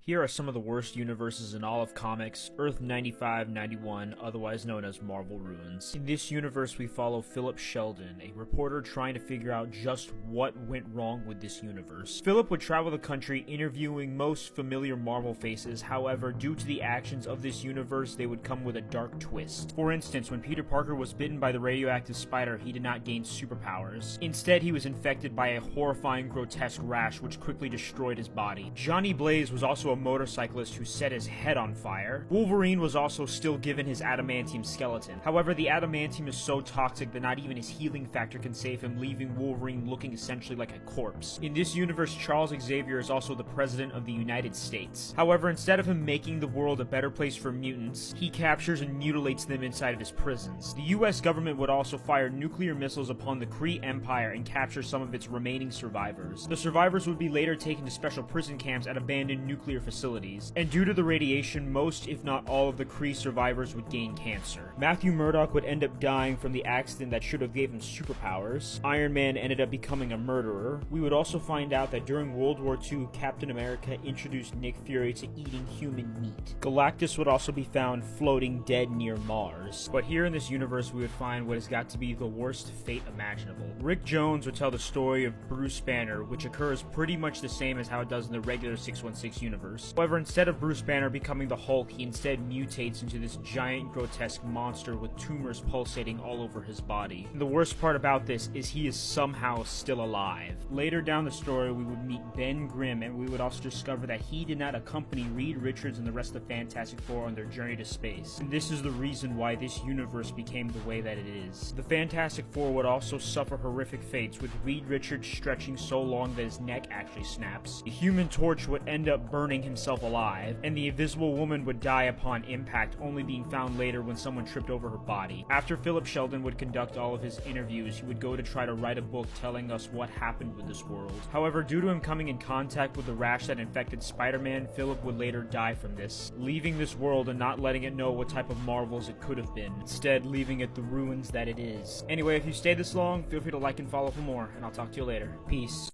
Here are some of the worst universes in all of comics: Earth 9591, otherwise known as Marvel Ruins. In this universe, we follow Philip Sheldon, a reporter trying to figure out just what went wrong with this universe. Philip would travel the country interviewing most familiar Marvel faces. However, due to the actions of this universe, they would come with a dark twist. For instance, when Peter Parker was bitten by the radioactive spider, he did not gain superpowers. Instead, he was infected by a horrifying, grotesque rash which quickly destroyed his body. Johnny Blaze was also a motorcyclist who set his head on fire. Wolverine was also still given his adamantium skeleton. However, the adamantium is so toxic that not even his healing factor can save him, leaving Wolverine looking essentially like a corpse. In this universe, Charles Xavier is also the president of the United States. However, instead of him making the world a better place for mutants, he captures and mutilates them inside of his prisons. The US government would also fire nuclear missiles upon the Kree Empire and capture some of its remaining survivors. The survivors would be later taken to special prison camps at abandoned nuclear facilities, and due to the radiation, most if not all of the Kree survivors would gain cancer. Matthew Murdock would end up dying from the accident that should have gave him superpowers. Iron Man ended up becoming a murderer. We would also find out that during World War II, Captain America introduced Nick Fury to eating human meat. Galactus would also be found floating dead near Mars. But here in this universe, we would find what has got to be the worst fate imaginable. Rick Jones would tell the story of Bruce Banner, which occurs pretty much the same as how it does in the regular 616 universe. However, instead of Bruce Banner becoming the Hulk, he instead mutates into this giant, grotesque monster with tumors pulsating all over his body. And the worst part about this is he is somehow still alive. Later down the story, we would meet Ben Grimm, and we would also discover that he did not accompany Reed Richards and the rest of Fantastic Four on their journey to space. And this is the reason why this universe became the way that it is. The Fantastic Four would also suffer horrific fates, with Reed Richards stretching so long that his neck actually snaps. The Human Torch would end up burning himself alive, and the Invisible Woman would die upon impact, only being found later when someone tripped over her body. After Philip Sheldon would conduct all of his interviews, he would go to try to write a book telling us what happened with this world. However, due to him coming in contact with the rash that infected Spider-Man, Philip would later die from this, leaving this world and not letting it know what type of marvels it could have been, instead leaving it the ruins that it is. Anyway, if you stayed this long, feel free to like and follow for more, and I'll talk to you later. Peace.